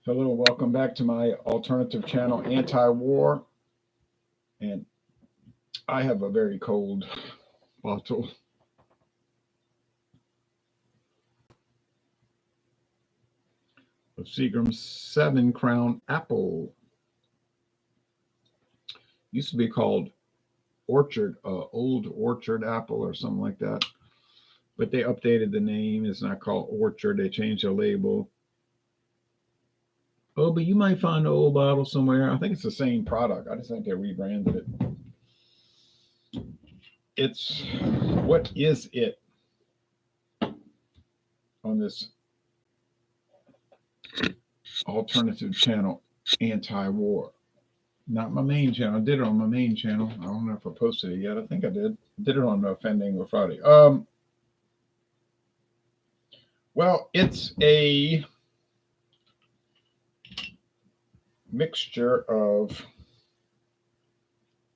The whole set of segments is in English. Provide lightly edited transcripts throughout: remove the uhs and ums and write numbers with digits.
Hello, welcome back to my alternative channel, Anti-War. And I have a very cold bottle of Seagram 7 Crown Apple. Used to be called Old Orchard Apple or something like that. But they updated the name. It's not called Orchard. They changed the label. Oh, but you might find the old bottle somewhere. I think it's the same product. I just think they rebranded it. It's what is it on this alternative channel, Anti-War? Not my main channel. I did it on my main channel. I don't know if I posted it yet. I think I did. I did it on Offending with Friday. Well, it's a mixture of.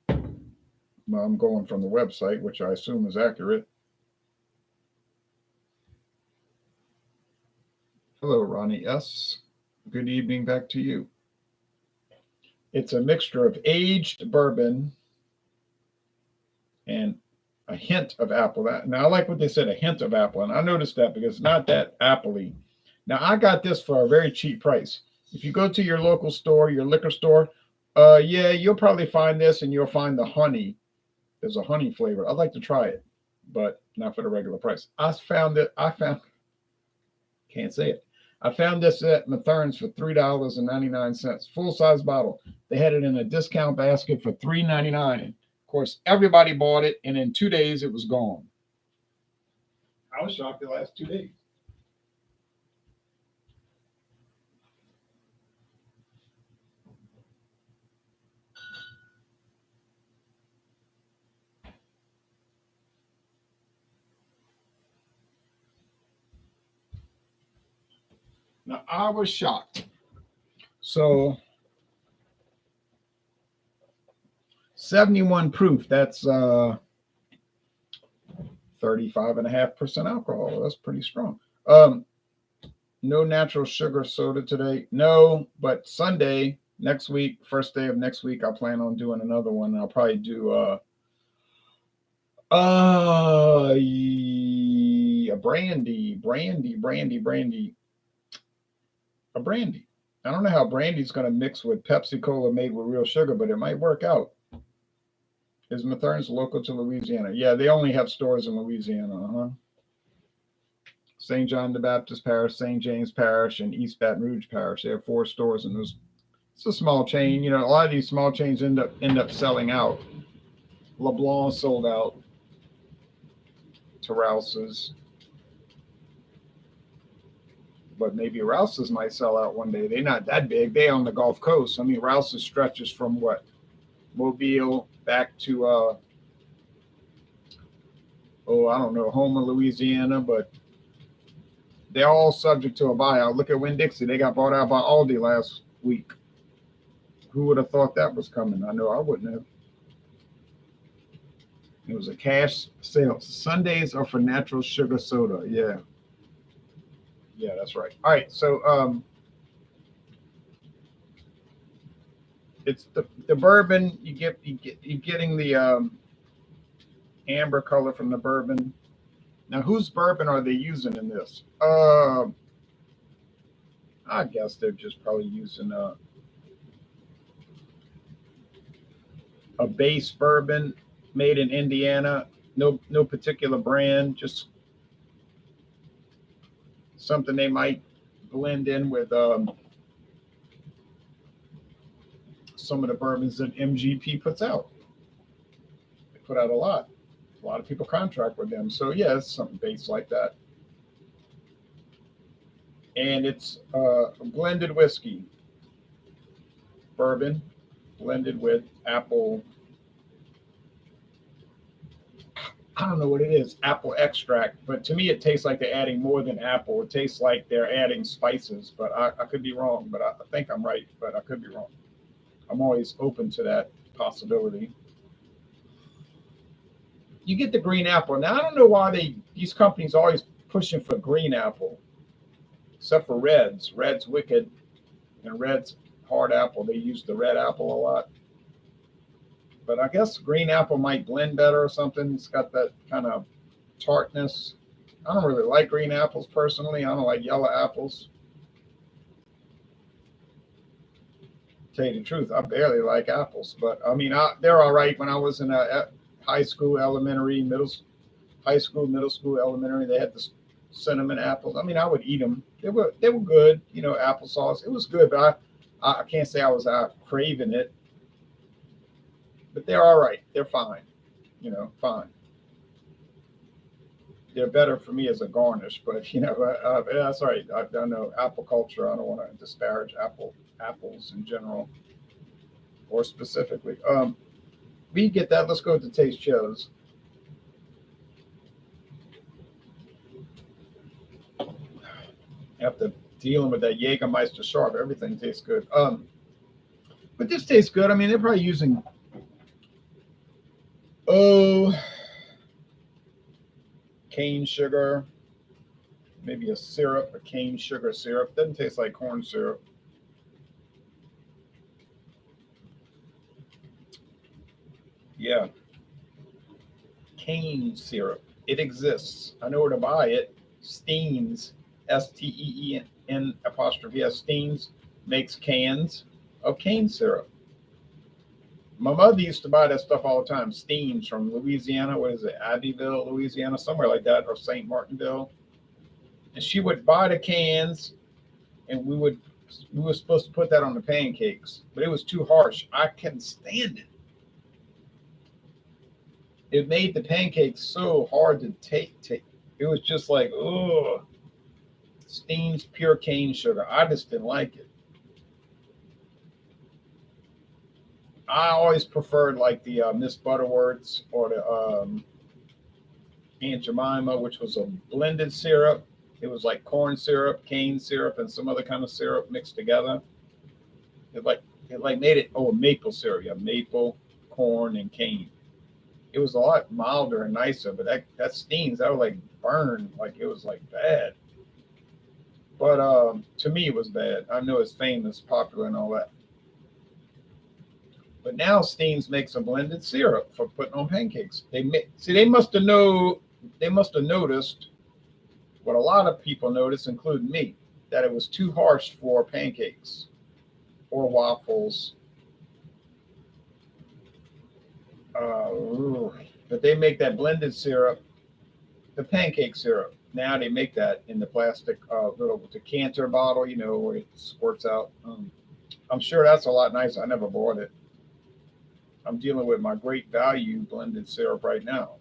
Well, I'm going from the website, which I assume is accurate. Hello, Ronnie S. Good evening back to you. It's a mixture of aged bourbon and a hint of apple. Now, I like what they said, a hint of apple. And I noticed that because it's not that appley. Now, I got this for a very cheap price. If you go to your local store, your liquor store, yeah, you'll probably find this and you'll find the honey. There's a honey flavor. I'd like to try it, but not for the regular price. Can't say it. I found this at Mathern's for $3.99, full size bottle. They had it in a discount basket for $3.99. Of course, everybody bought it, and in 2 days it was gone. I was shocked the last 2 days. Now I was shocked. So 71 proof, that's 35.5% alcohol. That's pretty strong. No natural sugar soda today. No, but Sunday, next week, first day of next week, I plan on doing another one. I'll probably do a brandy. A brandy. I don't know how brandy's going to mix with Pepsi Cola made with real sugar, but it might work out. Is Mathern's local to Louisiana? Yeah, they only have stores in Louisiana. St. John the Baptist Parish, St. James Parish, and East Baton Rouge Parish. They have 4 stores in those. It's a small chain. You know, a lot of these small chains end up selling out. LeBlanc sold out to Rouse's. But maybe Rouse's might sell out one day. They're not that big. They on the Gulf Coast. I mean, Rouse's stretches from what? Mobile back to I don't know, Houma, Louisiana, but they're all subject to a buyout. Look at Winn-Dixie. They got bought out by Aldi last week. Who would have thought that was coming? I know I wouldn't have. It was a cash sale. Sundays are for natural sugar soda. Yeah. Yeah, that's right. All right. So it's the bourbon. You're getting the amber color from the bourbon. Now, whose bourbon are they using in this? I guess they're just probably using a base bourbon made in Indiana. No particular brand, just something they might blend in with some of the bourbons that MGP puts out. They put out a lot. A lot of people contract with them. So yeah, it's something based like that. And it's a blended whiskey, bourbon, blended with apple. I don't know what it is, apple extract. But to me, it tastes like they're adding more than apple. It tastes like they're adding spices. But I could be wrong. But I think I'm right. But I could be wrong. I'm always open to that possibility. You get the green apple. Now I don't know why these companies are always pushing for green apple, except for Reds. Reds Wicked. And red's hard apple. They use the red apple a lot. But I guess green apple might blend better or something. It's got that kind of tartness. I don't really like green apples personally. I don't like yellow apples. Tell you the truth, I barely like apples. But I mean, they're all right. When I was in high school, elementary, high school, middle school, elementary, they had the cinnamon apples. I mean, I would eat them. They were good. You know, applesauce. It was good, but I can't say I was out craving it. But they're all right. They're fine. You know, fine. They're better for me as a garnish, but you know, that's all right. I don't know apple culture. I don't want to disparage apples in general or specifically. We get that. Let's go to taste shows. After dealing with that Jägermeister sharp, everything tastes good. But this tastes good. I mean, they're probably using cane sugar, maybe a syrup, a cane sugar syrup. Doesn't taste like corn syrup. Yeah, cane syrup. It exists. I know where to buy it. Steens, Steens apostrophe S. Steens makes cans of cane syrup. My mother used to buy that stuff all the time. Steens from Louisiana. What is it? Abbeville, Louisiana, somewhere like that, or St. Martinville. And she would buy the cans, and we were supposed to put that on the pancakes, but it was too harsh. I couldn't stand it. It made the pancakes so hard to take. It was just like, oh, Steen's pure cane sugar. I just didn't like it. I always preferred like the Miss Butterworths or the Aunt Jemima, which was a blended syrup. It was like corn syrup, cane syrup, and some other kind of syrup mixed together. It like it like made it maple syrup. Yeah, maple, corn, and cane. It was a lot milder and nicer, but that Steens, that was like burned, like it was like bad. But to me, it was bad. I know it's famous, popular, and all that. But now Steens makes a blended syrup for putting on pancakes. They must have noticed what a lot of people noticed, including me, that it was too harsh for pancakes or waffles. But they make that blended syrup, the pancake syrup. Now they make that in the plastic little decanter bottle, you know, where it squirts out. I'm sure that's a lot nicer. I never bought it. I'm dealing with my great value blended syrup right now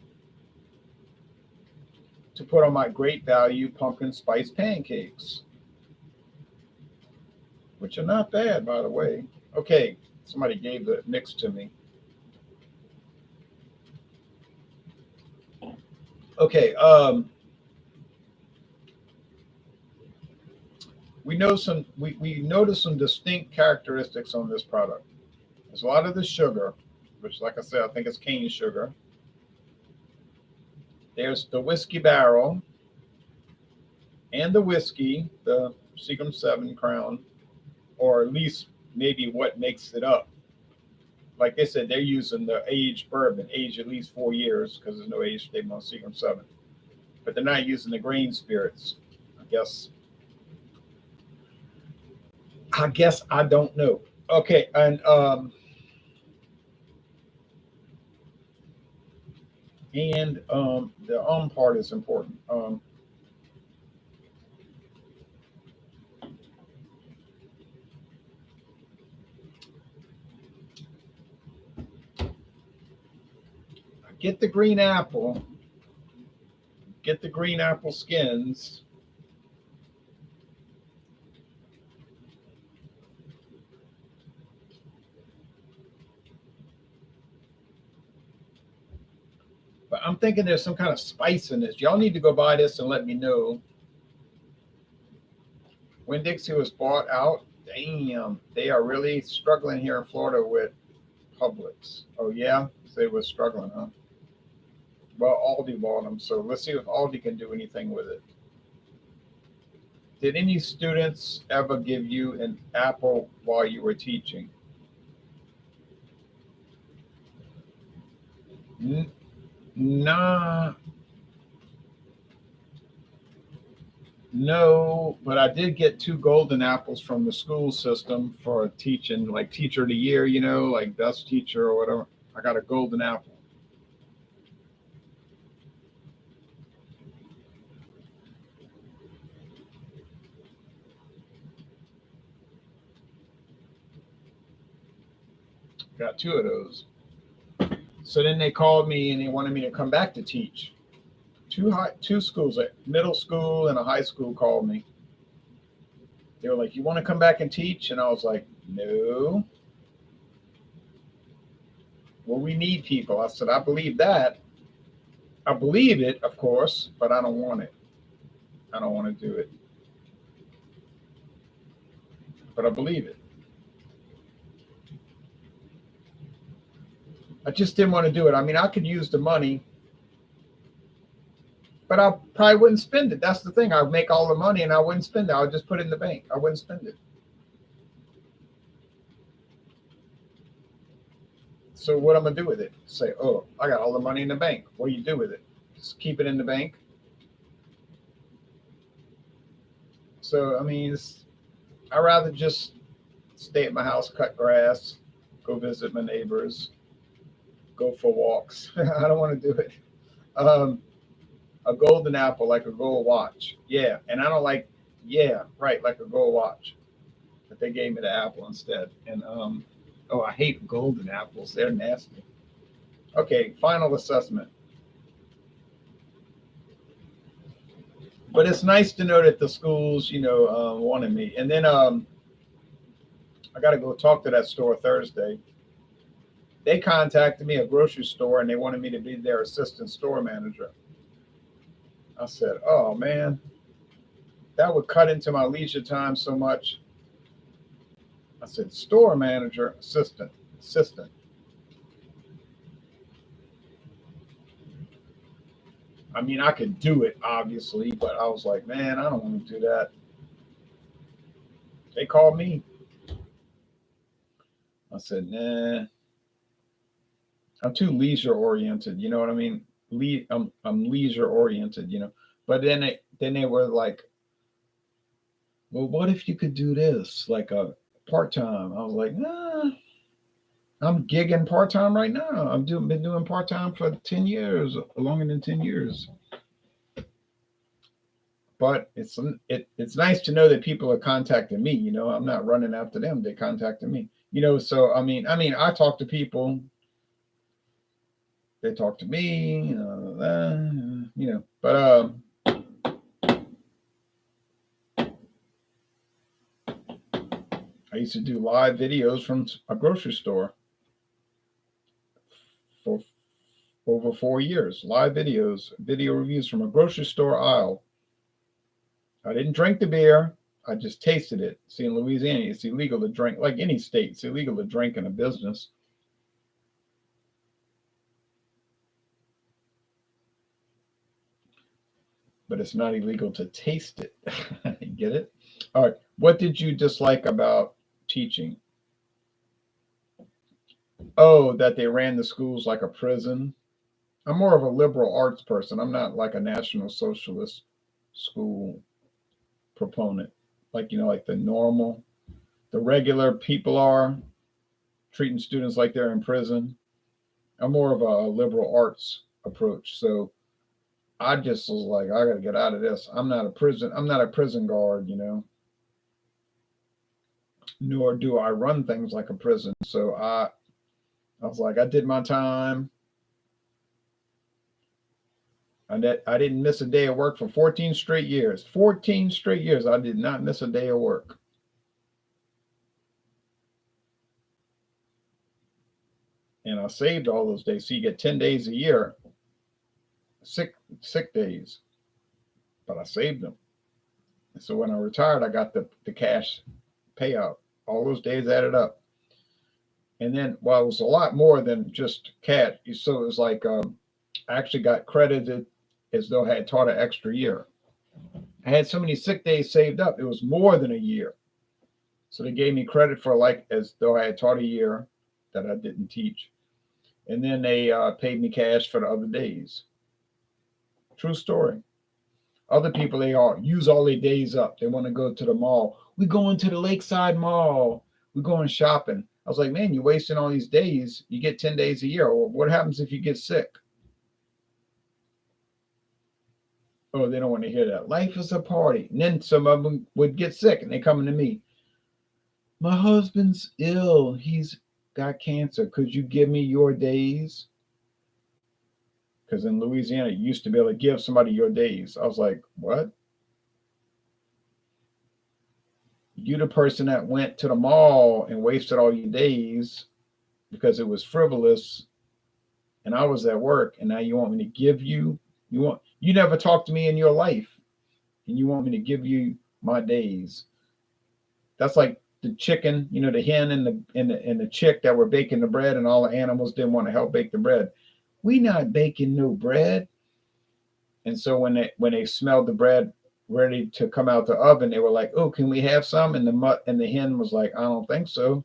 to put on my great value pumpkin spice pancakes, which are not bad, by the way. Okay, somebody gave the mix to me. Okay, we notice some distinct characteristics on this product. There's a lot of the sugar, which, like I said, I think it's cane sugar. There's the whiskey barrel and the whiskey, the Seagram 7 Crown, or at least maybe what makes it up. Like they said, they're using the aged bourbon, aged at least 4 years, because there's no age statement on Seagram 7. But they're not using the grain spirits. I guess I don't know. Okay, and the part is important. Get the green apple, get the green apple skins. But I'm thinking there's some kind of spice in this. Y'all need to go buy this and let me know. When Dixie was bought out, damn, they are really struggling here in Florida with Publix. Oh yeah, they were struggling, huh? Well, Aldi bought them, so let's see if Aldi can do anything with it. Did any students ever give you an apple while you were teaching? Nah, no, but I did get two golden apples from the school system for teaching, like teacher of the year, like best teacher or whatever. I got a golden apple. Got two of those. So then they called me and they wanted me to come back to teach. Two schools, a middle school and a high school called me. They were like, "You want to come back and teach?" And I was like, "No." Well, we need people. I said, "I believe that. I believe it, of course, but I don't want it. I don't want to do it. But I believe it." I just didn't want to do it. I mean, I could use the money, but I probably wouldn't spend it. That's the thing. I'd make all the money and I wouldn't spend it. I would just put it in the bank. I wouldn't spend it. So what I'm gonna do with it? Say, "Oh, I got all the money in the bank." What do you do with it? Just keep it in the bank. So I mean, I'd rather just stay at my house, cut grass, go visit my neighbors, go for walks. I don't want to do it. Um, a golden apple, like a gold watch. Yeah, and I don't like. Yeah, right, like a gold watch. But they gave me the apple instead. And oh, I hate golden apples. They're nasty. Okay, final assessment. But it's nice to know that the schools, wanted me. And then I got to go talk to that store Thursday. They contacted me, a grocery store, and they wanted me to be their assistant store manager. I said, "Oh man, that would cut into my leisure time so much." I said, "Store manager, assistant." I mean, I could do it obviously, but I was like, "Man, I don't want to do that." They called me. I said, "Nah, I'm too leisure oriented." You know what I mean? I'm leisure oriented. But then they were like, "Well, what if you could do this like a part time?" I was like, "Nah, I'm gigging part time right now. Been doing part time for 10 years, longer than 10 years." But it's nice to know that people are contacting me. I'm not running after them; they contacted me. So I talk to people. They talk to me. But I used to do live videos from a grocery store for over 4 years. Live videos, video reviews from a grocery store aisle. I didn't drink the beer. I just tasted it. See, in Louisiana, it's illegal to drink, like any state, it's illegal to drink in a business. But it's not illegal to taste it. Get it? All right. What did you dislike about teaching? Oh, that they ran the schools like a prison. I'm more of a liberal arts person. I'm not like a National Socialist school proponent. Like the regular people are treating students like they're in prison. I'm more of a liberal arts approach. So I just was like, I got to get out of this. I'm not a prison guard, nor do I run things like a prison. So I was like, I did my time. I didn't miss a day of work for 14 straight years. 14 straight years, I did not miss a day of work. And I saved all those days. So you get 10 days a year, sick days, but I saved them. And so when I retired, I got the cash payout. All those days added up. And then, well, it was a lot more than just cash. So it was like I actually got credited as though I had taught an extra year. I had so many sick days saved up. It was more than a year. So they gave me credit for like as though I had taught a year that I didn't teach. And then they paid me cash for the other days. True story. Other people, they all use all their days up. They want to go to the mall. We going to the Lakeside Mall. We going shopping. I was like, man, you're wasting all these days. You get 10 days a year. Well, what happens if you get sick? Oh, they don't want to hear that. Life is a party. And then some of them would get sick and they coming to me. My husband's ill. He's got cancer. Could you give me your days? Because in Louisiana, you used to be able to give somebody your days. I was like, what? You the person that went to the mall and wasted all your days because it was frivolous and I was at work and now you want me to give you never talked to me in your life and you want me to give you my days. That's like the chicken, the hen and the chick that were baking the bread and all the animals didn't want to help bake the bread. We not baking no bread. And so when they smelled the bread ready to come out the oven, they were like, "Oh, can we have some?" And the hen was like, "I don't think so.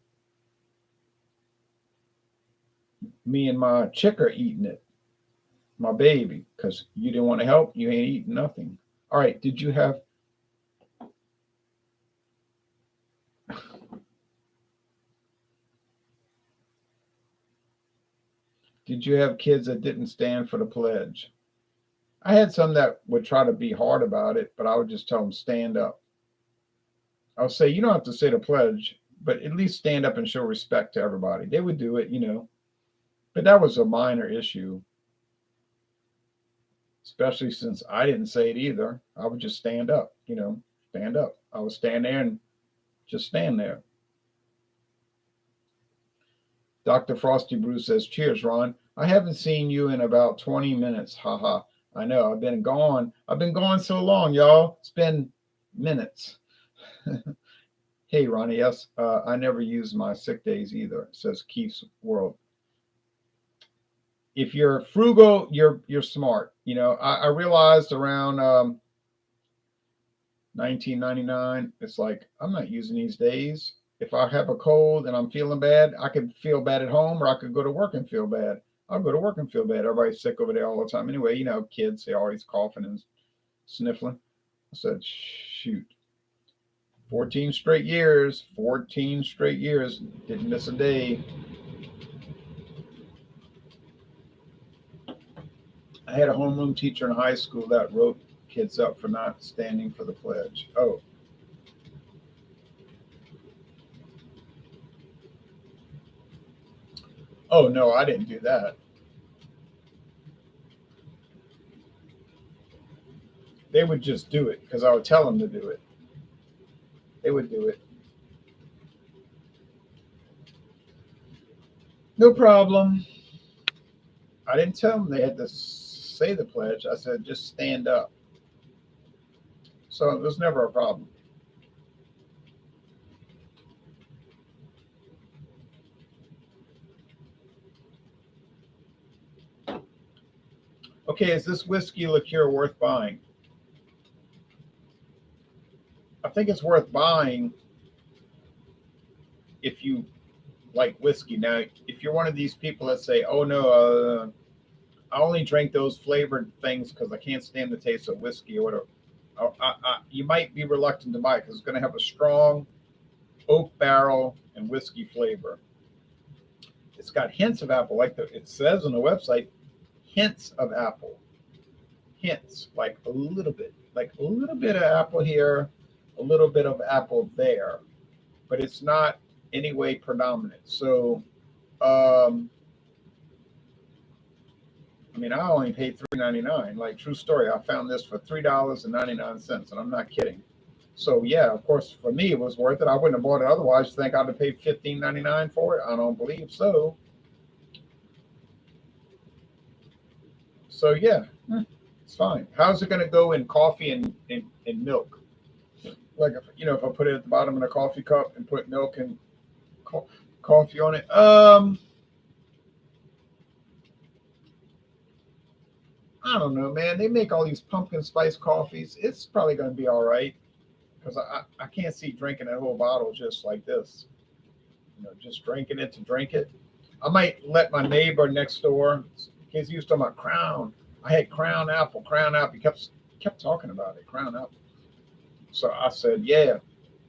Me and my chick are eating it, my baby, because you didn't want to help. You ain't eating nothing." All right. Did you have kids that didn't stand for the pledge? I had some that would try to be hard about it, but I would just tell them stand up. I'll say you don't have to say the pledge, but at least stand up and show respect to everybody. They would do it. But that was a minor issue, especially since I didn't say it either. I would just stand up, stand up. I would stand there and just stand there. Dr. Frosty Brew says, cheers, Ron. I haven't seen you in about 20 minutes. Haha. I know. I've been gone. I've been gone so long, y'all. It's been minutes. Hey, Ronnie. Yes, I never use my sick days either, says Keith's World. If you're frugal, you're smart. I realized around 1999, it's like I'm not using these days. If I have a cold and I'm feeling bad, I could feel bad at home, or I could go to work and feel bad. I'll go to work and feel bad. Everybody's sick over there all the time. Anyway, kids, they always coughing and sniffling. I said, shoot, 14 straight years, didn't miss a day. I had a homeroom teacher in high school that wrote kids up for not standing for the pledge. Oh no, I didn't do that. They would just do it because I would tell them to do it. They would do it. No problem. I didn't tell them they had to say the pledge. I said, just stand up. So it was never a problem. Okay, is this whiskey liqueur worth buying? I think it's worth buying if you like whiskey. Now, if you're one of these people that say, oh no, I only drink those flavored things because I can't stand the taste of whiskey or whatever, you might be reluctant to buy it because it's going to have a strong oak barrel and whiskey flavor. It's got hints of apple, like it says on the website, hints of apple. Hints, like a little bit of apple here, a little bit of apple there, but it's not any way predominant. So, I only paid $3.99. Like, true story, I found this for $3.99, and I'm not kidding. So yeah, of course, for me it was worth it. I wouldn't have bought it otherwise. Think I'd have paid $15.99 for it? I don't believe so. So yeah, it's fine. How's it going to go in coffee and milk? Like if I put it at the bottom of a coffee cup and put milk and coffee on it. I don't know, man. They make all these pumpkin spice coffees. It's probably going to be all right because I can't see drinking that whole bottle just like this. Just drinking it to drink it. I might let my neighbor next door, because he was talking about Crown. I had Crown Apple, Crown Apple. He kept talking about it, Crown Apple. So I said, yeah,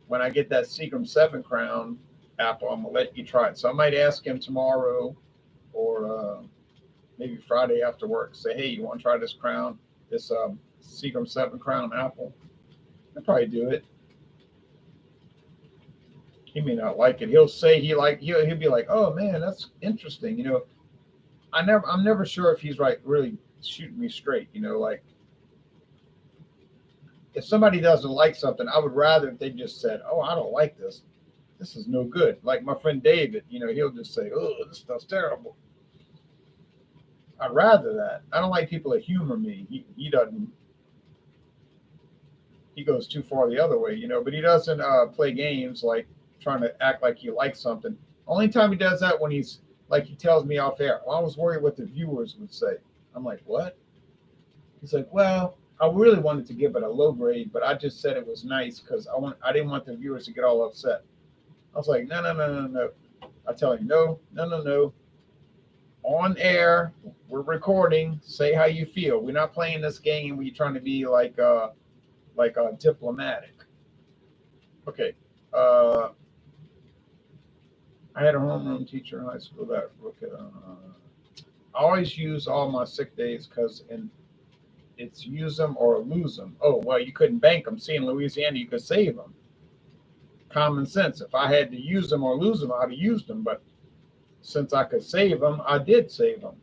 when I get that Seagram 7 Crown Apple, I'm gonna let you try it. So I might ask him tomorrow or maybe Friday after work. Say, hey, you want to try this Crown, this Seagram 7 Crown Apple? He'll probably do it. He may not like it. He'll say he'll be like, oh man, that's interesting. I'm never sure if he's right, really shooting me straight. Like if somebody doesn't like something, I would rather if they just said, oh, I don't like this. This is no good. Like my friend David, he'll just say, oh, this stuff's terrible. I'd rather that. I don't like people that humor me. He doesn't. He goes too far the other way, but he doesn't play games like trying to act like he likes something. Only time he does that when he's like he tells me off air. Well, I was worried what the viewers would say. I'm like, what? He's like, well, I really wanted to give it a low grade, but I just said it was nice because I didn't want the viewers to get all upset. I was like, no. I tell him, no. On air, we're recording. Say how you feel. We're not playing this game where you're trying to be like diplomatic. Okay. I had a homeroom teacher in high school that I always use all my sick days because it's use them or lose them. Oh, well, you couldn't bank them. See, in Louisiana, you could save them. Common sense. If I had to use them or lose them, I'd have used them. But since I could save them, I did save them,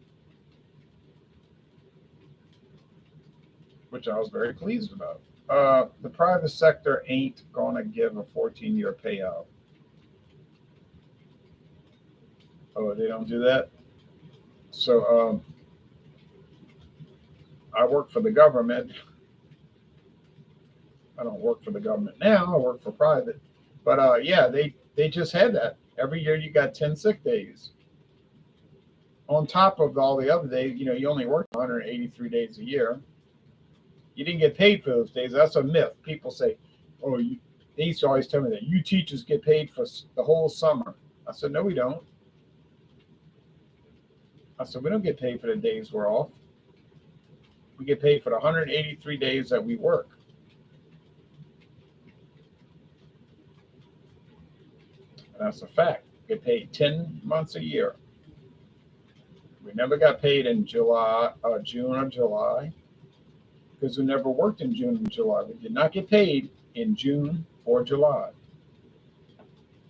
which I was very pleased about. The private sector ain't going to give a 14-year payout. Oh, they don't do that? So I work for the government. I don't work for the government now. I work for private. But yeah, they just had that. Every year you got 10 sick days. On top of all the other days, you only work 183 days a year. You didn't get paid for those days. That's a myth. People say, oh, they used to always tell me that you teachers get paid for the whole summer. I said, no, we don't. I said, we don't get paid for the days we're off. We get paid for the 183 days that we work. And that's a fact. We get paid 10 months a year. We never got paid in June or July because we never worked in June and July. We did not get paid in June or July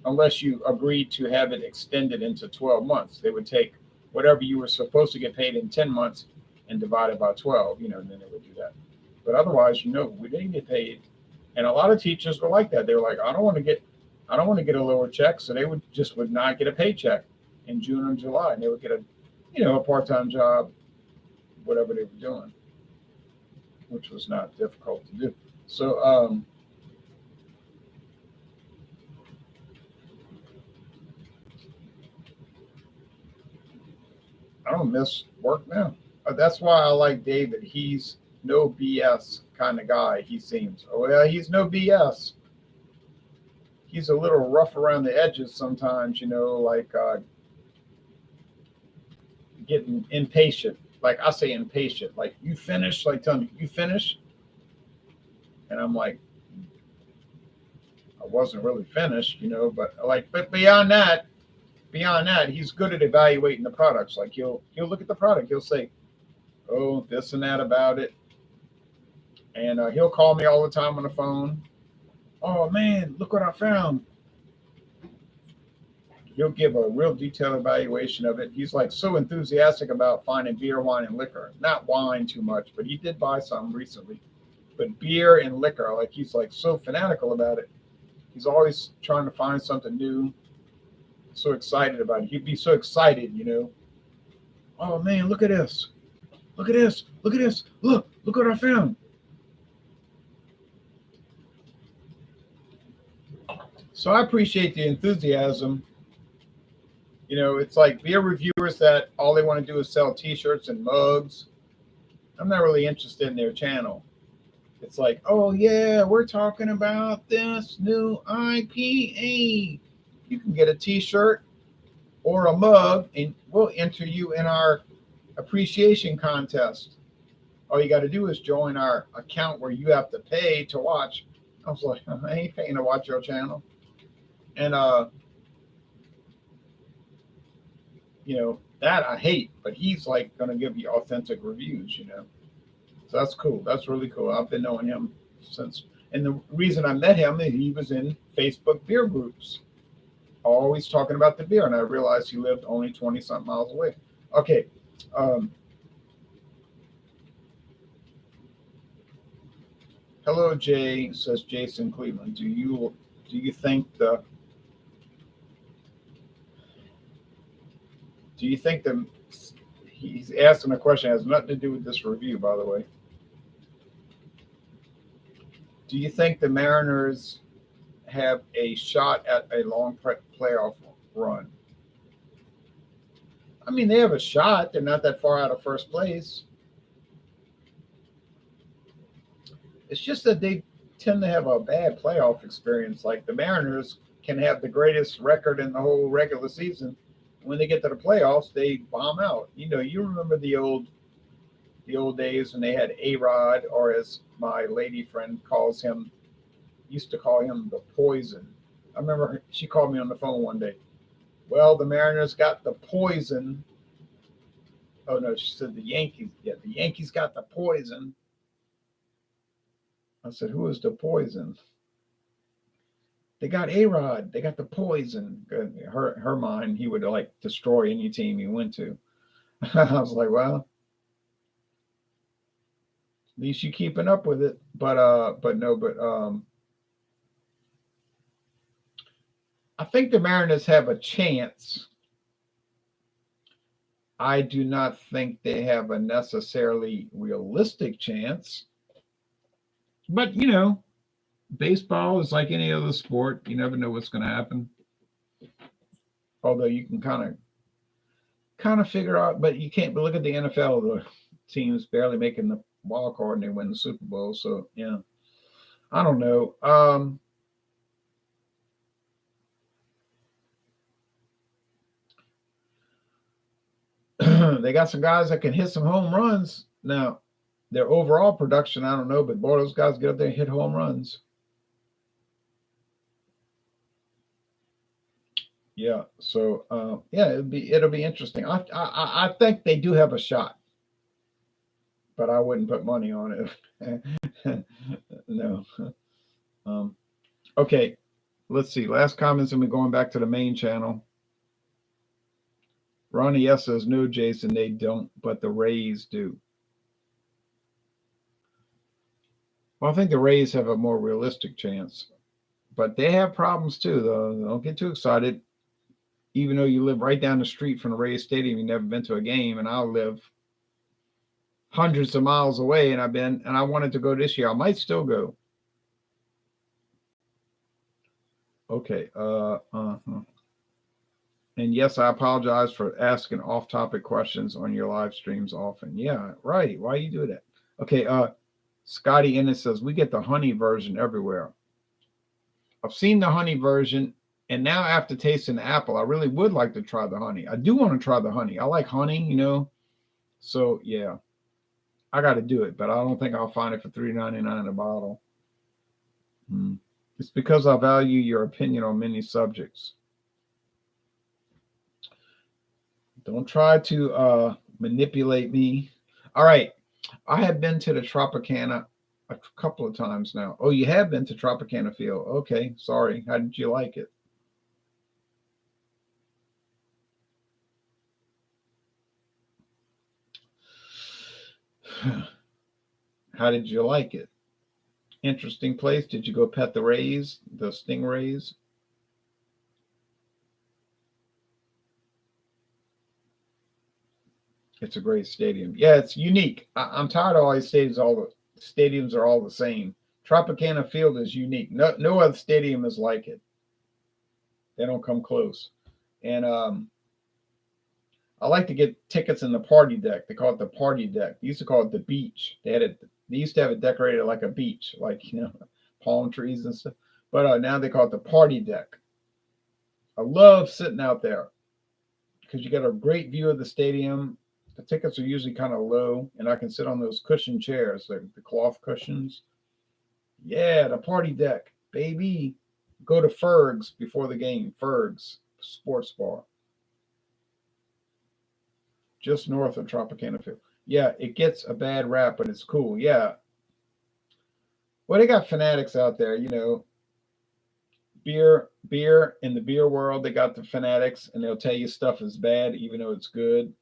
unless you agreed to have it extended into 12 months. They would take whatever you were supposed to get paid in 10 months and divide it by 12, and then they would do that. But otherwise, we didn't get paid. And a lot of teachers were like that. They were like, I don't want to get a lower check. So they would not get a paycheck in June or July. And they would get a part-time job, whatever they were doing, which was not difficult to do. So, I don't miss work now. That's why I like David. He's no BS kind of guy. He seems. Oh yeah, he's no BS. He's a little rough around the edges sometimes, like getting impatient. Like I say impatient. Like you finish. Like tell me you finish, and I'm like, I wasn't really finished, But beyond that, he's good at evaluating the products. Like he'll look at the product. He'll say, oh, this and that about it. And he'll call me all the time on the phone. Oh, man, look what I found. He'll give a real detailed evaluation of it. He's like so enthusiastic about finding beer, wine, and liquor. Not wine too much, but he did buy some recently. But beer and liquor, like he's like so fanatical about it. He's always trying to find something new. So excited about it. He'd be so excited, Oh, man, look at this. Look at this. Look at this. Look what I found. So I appreciate the enthusiasm. It's like beer reviewers that all they want to do is sell T-shirts and mugs. I'm not really interested in their channel. It's like, oh yeah, we're talking about this new IPA. You can get a T-shirt or a mug, and we'll enter you in our appreciation contest. All you got to do is join our account where you have to pay to watch. I was like, I ain't paying to watch your channel. And that I hate, but he's like gonna give you authentic reviews. So that's cool. That's really cool. I've been knowing him since, and the reason I met him is he was in Facebook beer groups, always talking about the beer, and I realized he lived only 20 something miles away. Okay. Um, Hello, Jay, says Jason Cleveland. Do you think the he's asking a question that has nothing to do with this review, by the way. Do you think the Mariners have a shot at a long playoff run? I mean, they have a shot. They're not that far out of first place. It's just that they tend to have a bad playoff experience. Like the Mariners can have the greatest record in the whole regular season. When they get to the playoffs, they bomb out. You remember the old days when they had A-Rod, or as my lady friend used to call him the poison. I remember she called me on the phone one day. Well, the Mariners got the poison. Oh no, she said the Yankees. Yeah, the Yankees got the poison. I said, who is the poison? They got A-Rod. They got the poison. Her mind, he would like destroy any team he went to. I was like, well, at least you keeping up with it. But no, but I think the Mariners have a chance. I do not think they have a necessarily realistic chance. But baseball is like any other sport. You never know what's going to happen. Although you can kind of figure out, but you can't. But look at the NFL. The teams barely making the wild card and they win the Super Bowl. So yeah, I don't know. They got some guys that can hit some home runs. Now, their overall production, I don't know, but boy, those guys get up there and hit home runs. Yeah. So yeah, it'll be interesting. I think they do have a shot, but I wouldn't put money on it. No. Um, okay. Let's see. Last comments, and we're going back to the main channel. Ronnie S says, no, Jason, they don't, but the Rays do. Well, I think the Rays have a more realistic chance, but they have problems too, though. Don't get too excited. Even though you live right down the street from the Rays Stadium, you've never been to a game, and I'll live hundreds of miles away, and I wanted to go this year. I might still go. Okay. And yes, I apologize for asking off-topic questions on your live streams often. Yeah, right. Why you do that? Okay. Scotty Ennis says we get the honey version everywhere. I've seen the honey version, and now after tasting the apple, I really would like to try the honey. I do want to try the honey. I like honey. So yeah, I got to do it, but I don't think I'll find it for $3.99 a bottle. It's because I value your opinion on many subjects. Don't try to manipulate me. All right. I have been to the Tropicana a couple of times now. Oh, you have been to Tropicana Field. Okay. Sorry. How did you like it? How did you like it? Interesting place. Did you go pet the rays, the stingrays? It's a great stadium. Yeah, it's unique. I'm tired of all these stadiums. All the stadiums are all the same. Tropicana Field is unique. No other stadium is like it. They don't come close. And I like to get tickets in the party deck. They call it the party deck. They used to call it the beach. They had it. They used to have it decorated like a beach, like palm trees and stuff. But now they call it the party deck. I love sitting out there because you got a great view of the stadium. The tickets are usually kind of low, and I can sit on those cushion chairs, the cloth cushions. Yeah, the party deck, baby. Go to Ferg's before the game. Ferg's Sports Bar, just north of Tropicana Field. Yeah, it gets a bad rap, but it's cool. Yeah. Well, they got fanatics out there, beer in the beer world. They got the fanatics, and they'll tell you stuff is bad even though it's good.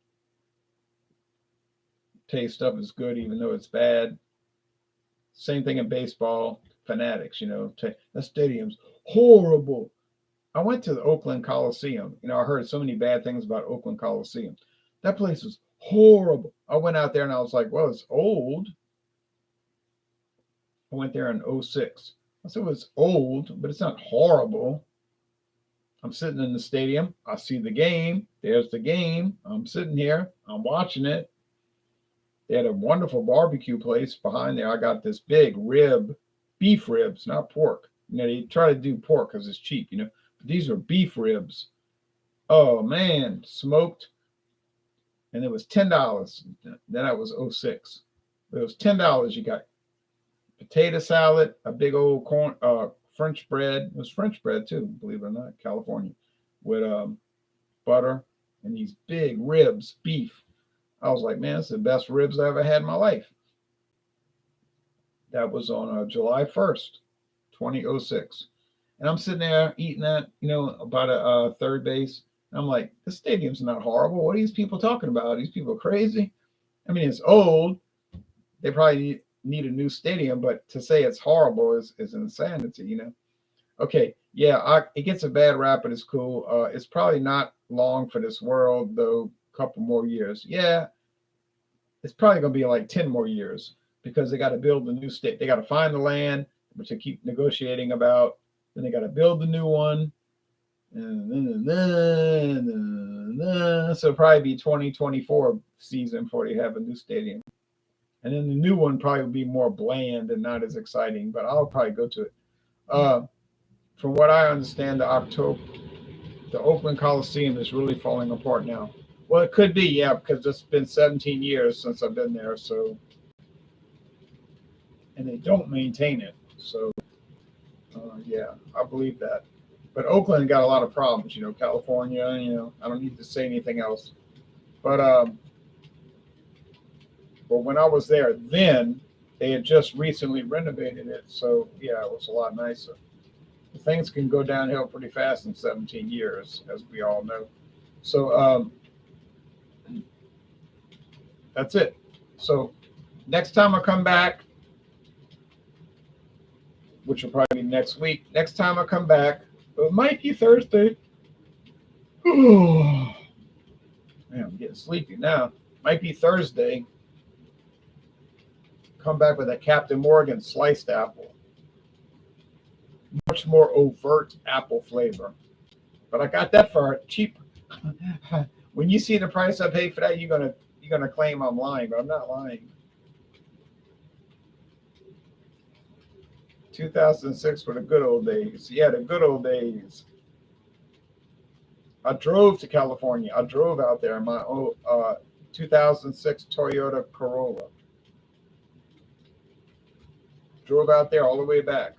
Tell you stuff is good even though it's bad. Same thing in baseball. Fanatics, that stadium's horrible. I went to the Oakland Coliseum. I heard so many bad things about Oakland Coliseum. That place was horrible. I went out there and I was like, well, it's old. I went there in 06. I said, well, it's old, but it's not horrible. I'm sitting in the stadium. I see the game. There's the game. I'm sitting here. I'm watching it. They had a wonderful barbecue place behind there. I got this big beef ribs, not pork. They try to do pork because it's cheap, But these are beef ribs. Oh, man, smoked. And it was $10. Then that was 06. It was $10. You got potato salad, a big old corn, French bread. It was French bread too, believe it or not, California, with butter and these big ribs, beef. I was like, man, it's the best ribs I ever had in my life. That was on July 1st, 2006. And I'm sitting there eating that, about a third base. And I'm like, this stadium's not horrible. What are these people talking about? These people crazy? I mean, it's old. They probably need a new stadium, but to say it's horrible is insanity, Okay, yeah, it gets a bad rap, but it's cool. It's probably not long for this world, though. A couple more years. Yeah, it's probably going to be like 10 more years because they got to build the new state. They got to find the land, which they keep negotiating about. Then they got to build the new one. So it'll probably be 2024 season before they have a new stadium. And then the new one probably will be more bland and not as exciting, but I'll probably go to it. From what I understand, the Oakland Coliseum is really falling apart now. Well, it could be, yeah, because it's been 17 years since I've been there, so, and they don't maintain it. So, yeah, I believe that. But Oakland got a lot of problems, California, I don't need to say anything else. But when I was there then, they had just recently renovated it. So, yeah, it was a lot nicer. Things can go downhill pretty fast in 17 years, as we all know. So, that's it. So, next time I come back, which will probably be next week, next time I come back, it might be Thursday. Man, I'm getting sleepy now. Might be Thursday. Come back with a Captain Morgan sliced apple. Much more overt apple flavor. But I got that for cheap. When you see the price I paid for that, you're gonna claim I'm lying, but I'm not lying. 2006 were the good old days. Yeah, the good old days. I drove to California. I drove out there in my 2006 Toyota Corolla. Drove out there all the way back.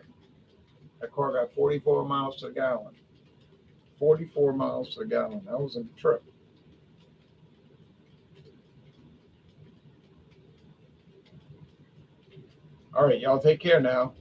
That car got 44 miles to the gallon. 44 miles to the gallon. That was a trip. All right, y'all take care now.